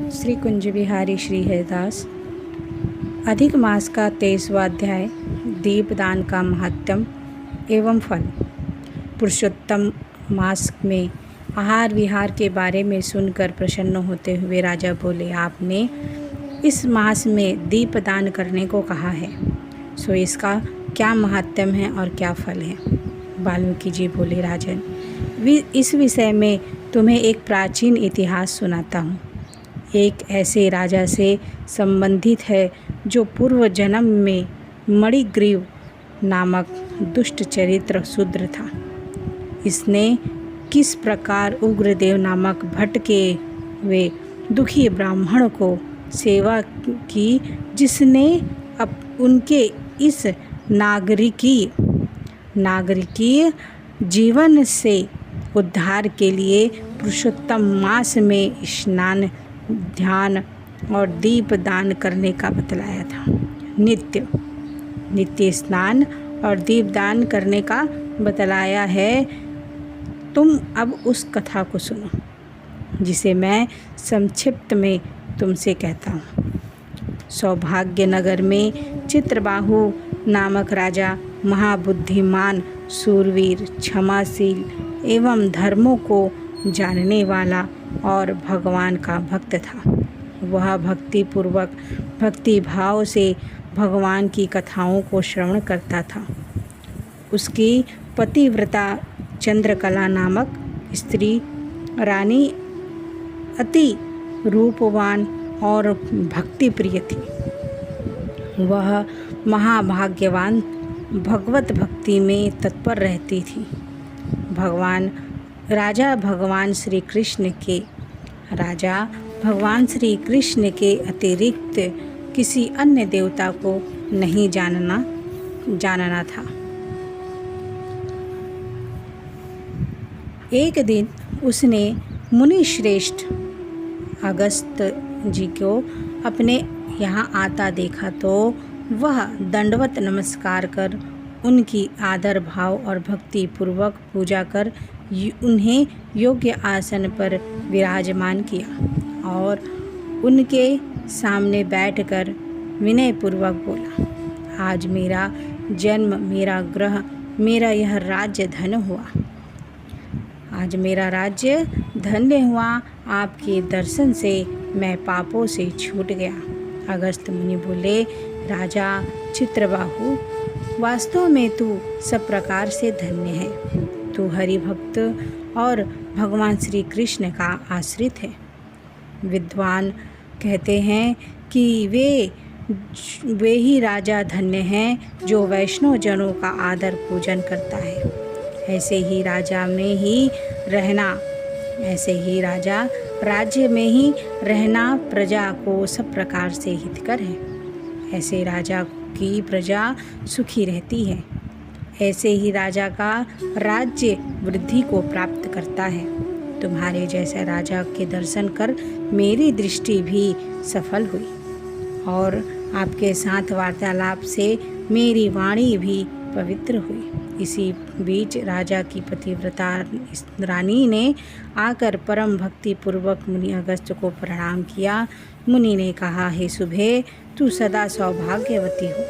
श्री कुंज बिहारी श्री हरिदास। अधिक मास का 23वां अध्याय, दीपदान का महात्म्य एवं फल। पुरुषोत्तम मास में आहार विहार के बारे में सुनकर प्रसन्न होते हुए राजा बोले, आपने इस मास में दीपदान करने को कहा है, सो इसका क्या महात्म्य है और क्या फल है? वाल्मीकि जी बोले, राजन, इस विषय में तुम्हें एक प्राचीन इतिहास सुनाता हूँ। एक ऐसे राजा से संबंधित है जो पूर्व जन्म में मणिग्रीव नामक दुष्ट चरित्र शूद्र था। इसने किस प्रकार उग्रदेव नामक भटके हुए दुखी ब्राह्मण को सेवा की, जिसने उनके इस नागरिकीय जीवन से उद्धार के लिए पुरुषोत्तम मास में स्नान, ध्यान और दीप दान करने का बतलाया था। नित्य स्नान और दीप दान करने का बतलाया है। तुम अब उस कथा को सुनो जिसे मैं संक्षिप्त में तुमसे कहता हूँ। सौभाग्य नगर में चित्रबाहु नामक राजा महाबुद्धिमान, शूरवीर, क्षमाशील एवं धर्मों को जानने वाला और भगवान का भक्त था। वह भक्ति भाव से भगवान की कथाओं को श्रवण करता था। उसकी पतिव्रता चंद्रकला नामक स्त्री रानी अति रूपवान और भक्ति प्रिय थी। वह महाभाग्यवान भगवत भक्ति में तत्पर रहती थी। राजा भगवान श्री कृष्ण के अतिरिक्त किसी अन्य देवता को नहीं जानना था। एक दिन उसने मुनि श्रेष्ठ अगस्त जी को अपने यहाँ आता देखा तो वह दंडवत नमस्कार कर उनकी आदर भाव और भक्ति पूर्वक पूजा कर उन्हें योग्य आसन पर विराजमान किया और उनके सामने बैठकर विनय पूर्वक बोला, आज मेरा जन्म, मेरा ग्रह, मेरा यह राज्य धन्य हुआ। आज मेरा राज्य धन्य हुआ। आपके दर्शन से मैं पापों से छूट गया। अगस्त मुनि बोले, राजा चित्रबाहु, वास्तव में तू सब प्रकार से धन्य है। तू हरि भक्त और भगवान श्री कृष्ण का आश्रित है। विद्वान कहते हैं कि वे ही राजा धन्य हैं जो वैष्णव जनों का आदर पूजन करता है। ऐसे ही राजा राज्य में ही रहना प्रजा को सब प्रकार से हितकर है। ऐसे राजा की प्रजा सुखी रहती है। ऐसे ही राजा का राज्य वृद्धि को प्राप्त करता है। तुम्हारे जैसे राजा के दर्शन कर मेरी दृष्टि भी सफल हुई और आपके साथ वार्तालाप से मेरी वाणी भी पवित्र हुई। इसी बीच राजा की पतिव्रता रानी ने आकर परम भक्ति पूर्वक मुनि अगस्त को प्रणाम किया। मुनि ने कहा, हे शुभे, तू सदा सौभाग्यवती हो।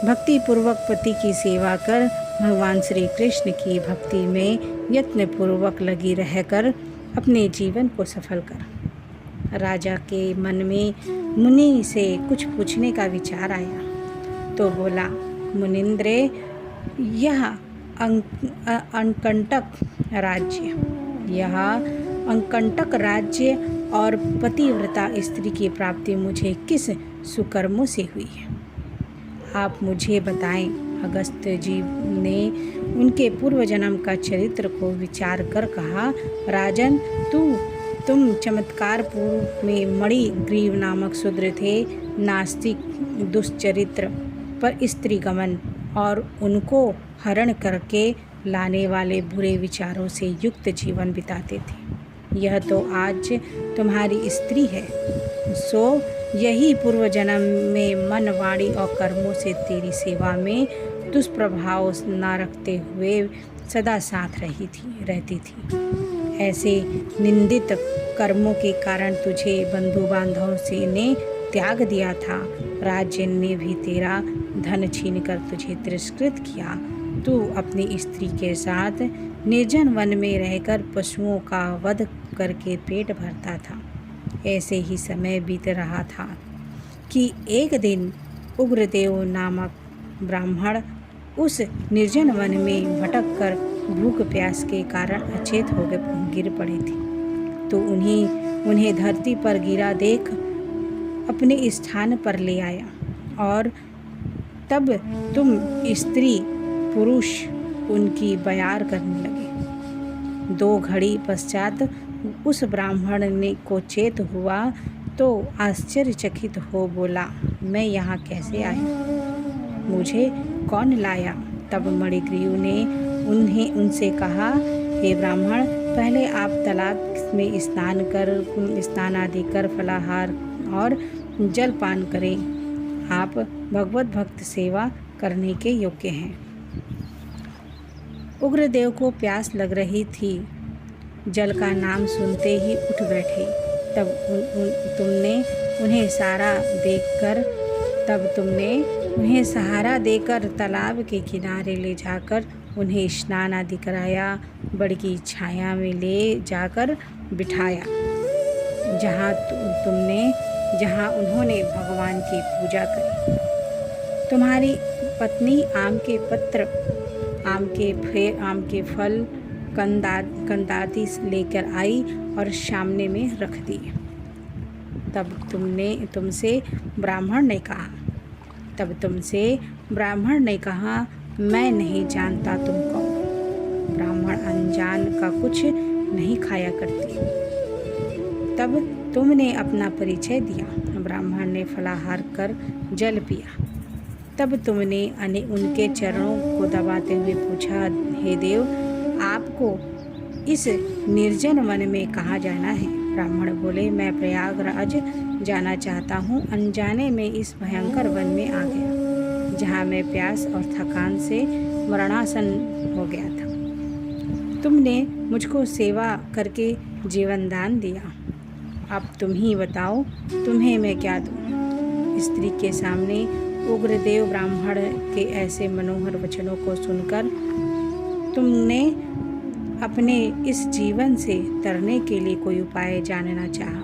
भक्ति पूर्वक पति की सेवा कर भगवान श्री कृष्ण की भक्ति में यत्न पूर्वक लगी रहकर अपने जीवन को सफल कर। राजा के मन में मुनि से कुछ पूछने का विचार आया तो बोला, मुनिंद्रे, यह अंकंटक राज्य और पतिव्रता स्त्री की प्राप्ति मुझे किस सुकर्मों से हुई है, आप मुझे बताएं। अगस्त जी ने उनके पूर्व जन्म का चरित्र को विचार कर कहा, राजन, तुम चमत्कार पूर्व में मणिग्रीव नामक शूद्र थे। नास्तिक, दुष्चरित्र, पर स्त्री गमन और उनको हरण करके लाने वाले बुरे विचारों से युक्त जीवन बिताते थे। यह तो आज तुम्हारी स्त्री है, सो यही पूर्व जन्म में मन, वाणी और कर्मों से तेरी सेवा में दुष्प्रभाव न रखते हुए सदा साथ रहती थी। ऐसे निंदित कर्मों के कारण तुझे बंधु बांधव से ने त्याग दिया था। राज्य ने भी तेरा धन छीनकर तुझे तिरस्कृत किया। तू अपनी स्त्री के साथ निर्जन वन में रहकर पशुओं का वध करके पेट भरता था। ऐसे ही समय बीत रहा था कि एक दिन उग्रदेव नामक ब्राह्मण उस निर्जन वन में भटक कर भूख प्यास के कारण अचेत हो गिर पड़े थे। तो उन्हें धरती पर गिरा देख अपने स्थान पर ले आया और तब तुम स्त्री पुरुष उनकी बयार करने लगे। 2 घड़ी पश्चात उस ब्राह्मण ने को चेत हुआ तो आश्चर्यचकित हो बोला, मैं यहाँ कैसे आया? मुझे कौन लाया? तब मणिग्रीव ने उनसे कहा, हे ब्राह्मण, पहले आप तालाब में स्नान आदि कर फलाहार और जलपान करें। आप भगवत भक्त सेवा करने के योग्य हैं। उग्रदेव को प्यास लग रही थी। जल का नाम सुनते ही उठ बैठे। तब तुमने उन्हें सहारा देकर तालाब के किनारे ले जाकर उन्हें स्नान आदि कराया। बड़ की छाया में ले जाकर बिठाया, जहाँ उन्होंने भगवान की पूजा करी। तुम्हारी पत्नी आम के फल कंदाती लेकर आई और सामने में रख दिए। तब तुमसे ब्राह्मण ने कहा, मैं नहीं जानता तुम कौन। ब्राह्मण अनजान का कुछ नहीं खाया करते। तब तुमने अपना परिचय दिया। ब्राह्मण ने फलाहार कर जल पिया। तब तुमने उनके चरणों को दबाते हुए पूछा, हे देव, आपको इस निर्जन वन में कहाँ जाना है? ब्राह्मण बोले, मैं प्रयागराज जाना चाहता हूँ। अनजाने में इस भयंकर वन में आ गया, जहाँ मैं प्यास और थकान से मरणासन हो गया था। तुमने मुझको सेवा करके जीवन दान दिया। अब तुम ही बताओ, तुम्हें मैं क्या दूँ? स्त्री के सामने उग्रदेव ब्राह्मण के ऐसे मनोहर वचनों को सुनकर तुमने अपने इस जीवन से तरने के लिए कोई उपाय जानना चाहा।